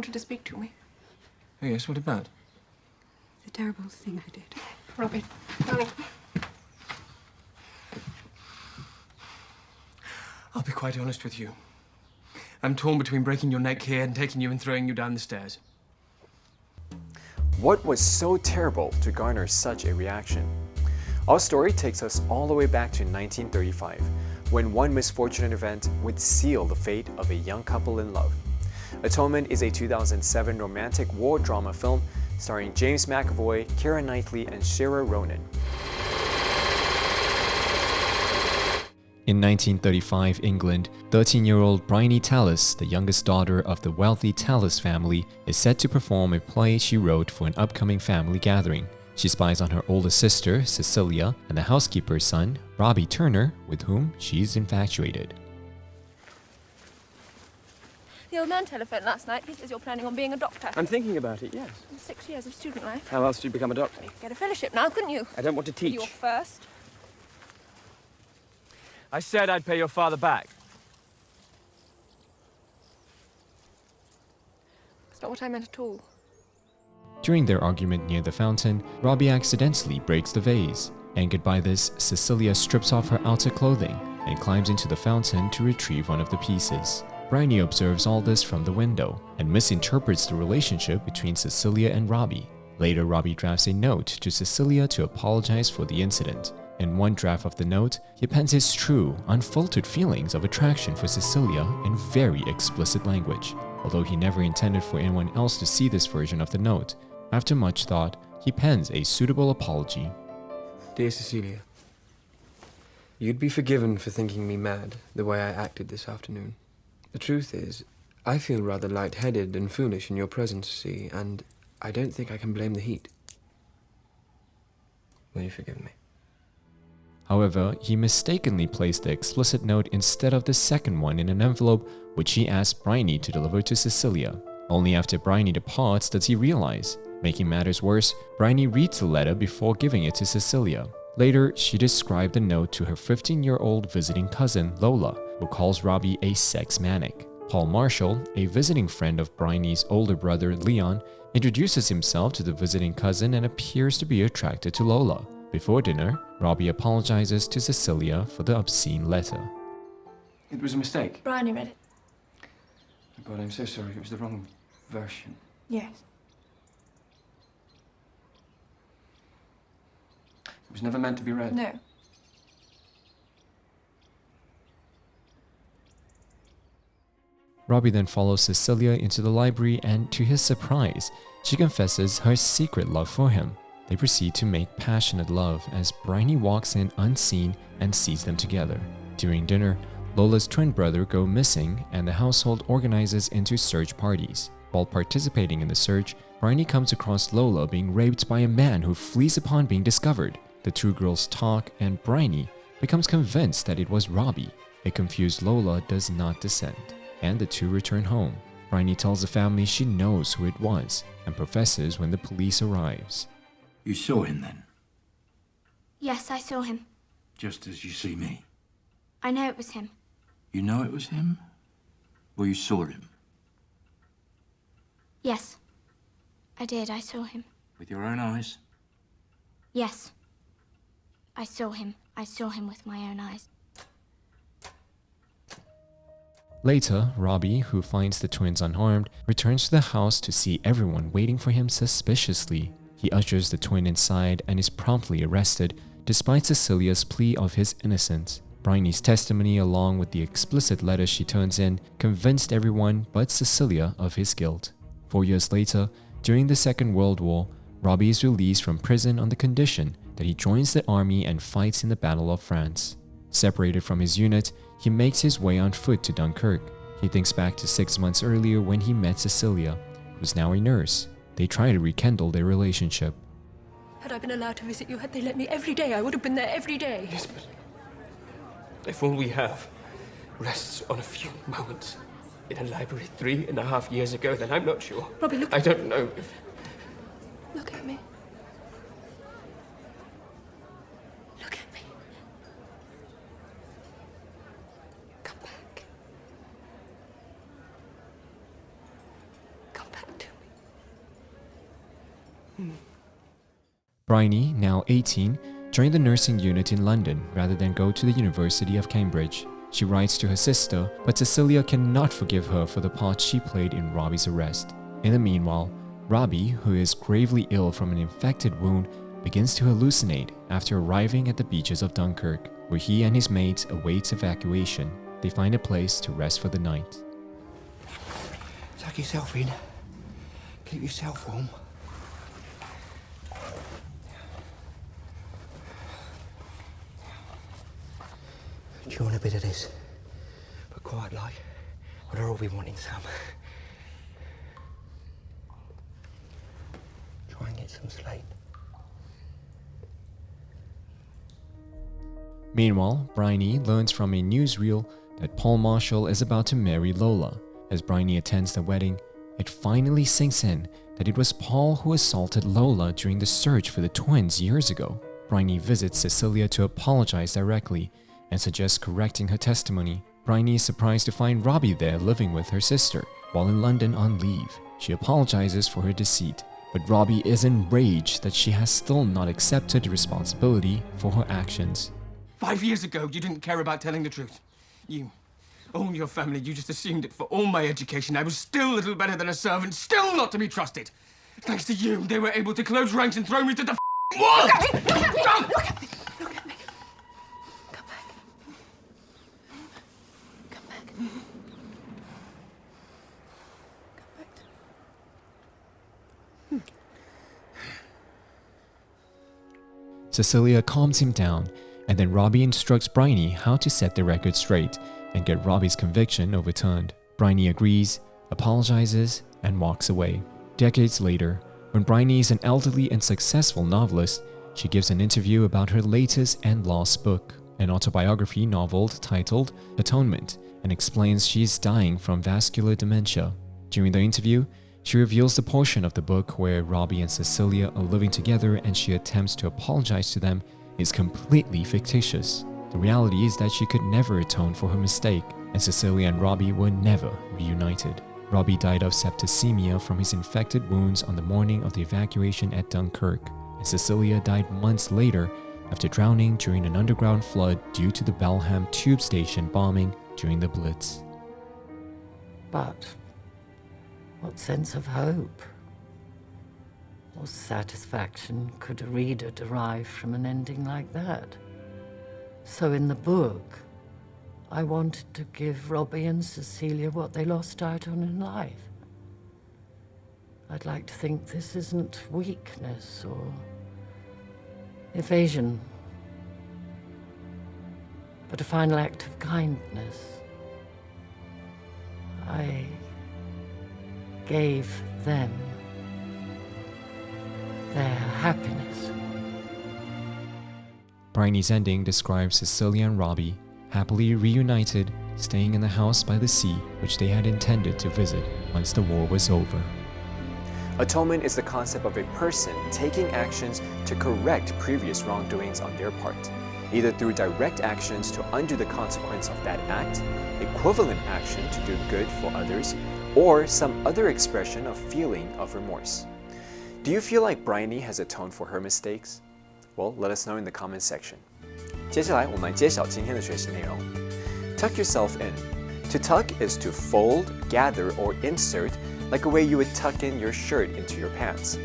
wanted to speak to me. Oh, yes, what about? The terrible thing I did. Robbie, darling. I'll be quite honest with you. I'm torn between breaking your neck here and taking you and throwing you down the stairs. What was so terrible to garner such a reaction? Our story takes us all the way back to 1935, when one misfortunate event would seal the fate of a young couple in love. Atonement is a 2007 romantic war drama film starring James McAvoy, Keira Knightley, and Saoirse Ronan. In 1935 England, 13-year-old Bryony Tallis, the youngest daughter of the wealthy Tallis family, is set to perform a play she wrote for an upcoming family gathering. She spies on her older sister, Cecilia, and the housekeeper's son, Robbie Turner, with whom she's infatuated. The old man telephoned last night. He says you're planning on being a doctor. I'm thinking about it, yes. 6 years of student life. How else do you become a doctor? You could get a fellowship now, couldn't you? I don't want to teach. You're first. I said I'd pay your father back. That's not what I meant at all. During their argument near the fountain, Robbie accidentally breaks the vase. Angered by this, Cecilia strips off her outer clothing and climbs into the fountain to retrieve one of the pieces. Bryony observes all this from the window and misinterprets the relationship between Cecilia and Robbie. Later, Robbie drafts a note to Cecilia to apologize for the incident. In one draft of the note, he pens his true, unfiltered feelings of attraction for Cecilia in very explicit language. Although he never intended for anyone else to see this version of the note, after much thought, he pens a suitable apology. Dear Cecilia, you'd be forgiven for thinking me mad the way I acted this afternoon. The truth is, I feel rather light-headed and foolish in your presence, see, and I don't think I can blame the heat. Will you forgive me? However, he mistakenly placed the explicit note instead of the second one in an envelope which he asked Bryony to deliver to Cecilia. Only after Bryony departs does he realize. Making matters worse, Bryony reads the letter before giving it to Cecilia. Later, she described the note to her 15-year-old visiting cousin, Lola, who calls Robbie a sex maniac. Paul Marshall, a visiting friend of Bryony's older brother, Leon, introduces himself to the visiting cousin and appears to be attracted to Lola. Before dinner, Robbie apologizes to Cecilia for the obscene letter. It was a mistake. Bryony read it. Oh God, I'm so sorry. It was the wrong version. Yes. It was never meant to be read. No. Robbie then follows Cecilia into the library and, to his surprise, she confesses her secret love for him. They proceed to make passionate love as Bryony walks in unseen and sees them together. During dinner, Lola's twin brother go missing and the household organizes into search parties. While participating in the search, Bryony comes across Lola being raped by a man who flees upon being discovered. The two girls talk and Bryony becomes convinced that it was Robbie. A confused Lola does not dissent, and the two return home. Bryony tells the family she knows who it was and professes when the police arrives. You saw him then? Yes, I saw him. Just as you see me? I know it was him. You know it was him? Or you saw him? Yes, I did. I saw him. With your own eyes? Yes, I saw him. I saw him with my own eyes. Later, Robbie, who finds the twins unharmed, returns to the house to see everyone waiting for him suspiciously. He ushers the twin inside and is promptly arrested, despite Cecilia's plea of his innocence. Bryony's testimony, along with the explicit letter she turns in, convinced everyone but Cecilia of his guilt. 4 years later, during the Second World War, Robbie is released from prison on the condition that he joins the army and fights in the Battle of France. Separated from his unit, he makes his way on foot to Dunkirk. He thinks back to 6 months earlier when he met Cecilia, who's now a nurse. They try to rekindle their relationship. Had I been allowed to visit you, had they let me every day, I would have been there every day. Yes, but if all we have rests on a few moments in a library 3.5 years ago, then I'm not sure. Robbie, look. I don't know if... Look at me. Look at me. Come back. Come back. Bryony, now 18, joined the nursing unit in London rather than go to the University of Cambridge. She writes to her sister, but Cecilia cannot forgive her for the part she played in Robbie's arrest. In the meanwhile, Robbie, who is gravely ill from an infected wound, begins to hallucinate after arriving at the beaches of Dunkirk, where he and his mates await evacuation. They find a place to rest for the night. Tuck yourself in. Keep yourself warm. Do you want a bit of this? But quite like. Well, they'll all be wanting some. Try and get some sleep. Meanwhile, Bryony learns from a newsreel that Paul Marshall is about to marry Lola. As Bryony attends the wedding, it finally sinks in that it was Paul who assaulted Lola during the search for the twins years ago. Bryony visits Cecilia to apologize directly and suggests correcting her testimony. Bryony is surprised to find Robbie there living with her sister, while in London on leave. She apologizes for her deceit, but Robbie is enraged that she has still not accepted responsibility for her actions. 5 years ago, you didn't care about telling the truth. You, all your family, you just assumed that for all my education, I was still little better than a servant, still not to be trusted. Thanks to you, they were able to close ranks and throw me to the wall! Look at me! Look at me! Look at me! Look at me! Come back. Come back. Come back to me. Cecilia calms him down, and then Robbie instructs Bryony how to set the record straight and get Robbie's conviction overturned. Bryony agrees, apologizes, and walks away. Decades later, when Bryony is an elderly and successful novelist, she gives an interview about her latest and lost book, an autobiography novel titled Atonement, and explains she is dying from vascular dementia. During the interview, she reveals the portion of the book where Robbie and Cecilia are living together and she attempts to apologize to them is completely fictitious. The reality is that she could never atone for her mistake, and Cecilia and Robbie were never reunited. Robbie died of septicemia from his infected wounds on the morning of the evacuation at Dunkirk, and Cecilia died months later after drowning during an underground flood due to the Belham tube station bombing during the Blitz. But what sense of hope or satisfaction could a reader derive from an ending like that? So in the book, I wanted to give Robbie and Cecilia what they lost out on in life. I'd like to think this isn't weakness or evasion, but a final act of kindness. I gave them their happiness. Bryony's ending describes Cecilia and Robbie happily reunited, staying in the house by the sea which they had intended to visit once the war was over. Atonement is the concept of a person taking actions to correct previous wrongdoings on their part, either through direct actions to undo the consequence of that act, equivalent action to do good for others, or some other expression of feeling of remorse. Do you feel like Bryony has atoned for her mistakes? Well, let us know in the comments section. 接下来我们来揭晓今天的学习内容。Tuck yourself in. To tuck is to fold, gather, or insert like a way you would tuck in your shirt into your pants.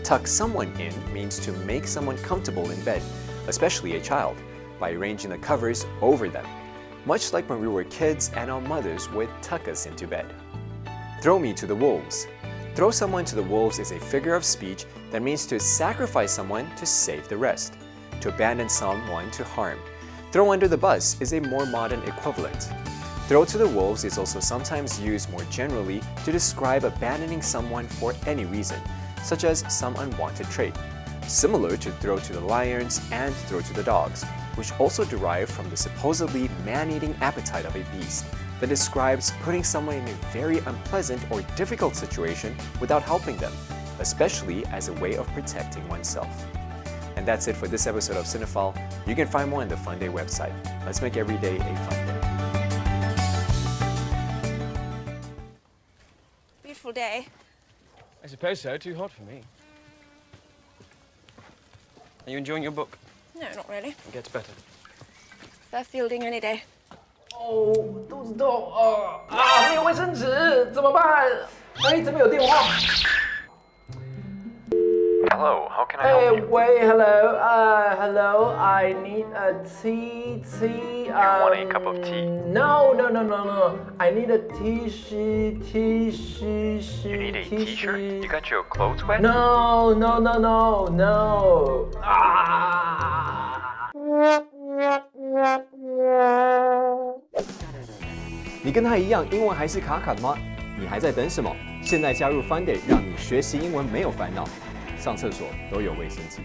Tuck someone in means to make someone comfortable in bed, especially a child, by arranging the covers over them, much like when we were kids and our mothers would tuck us into bed. Throw me to the wolves. Throw someone to the wolves is a figure of speech that means to sacrifice someone to save the rest, to abandon someone to harm. Throw under the bus is a more modern equivalent. Throw to the wolves is also sometimes used more generally to describe abandoning someone for any reason, such as some unwanted trait, similar to throw to the lions and throw to the dogs, which also derive from the supposedly man-eating appetite of a beast that describes putting someone in a very unpleasant or difficult situation without helping them, especially as a way of protecting oneself. And that's it for this episode of Cinephile. You can find more on the Funday website. Let's make every day a fun day. Beautiful day. I suppose so. Too hot for me. Are you enjoying your book? No, not really. It gets better. Fair fielding any day. 哦，肚子痛没有卫生纸，怎么办？哎，这边有电话。Hello, how can I help you? 喂 ，hello, I need a tea. You want a cup of tea? No, I need a t-shirt. You need a t-shirt? You got your clothes wet? No. 你跟他一样，英文还是卡卡的吗？你还在等什么？现在加入 Funday， 让你学习英文没有烦恼。上厕所都有卫生纸。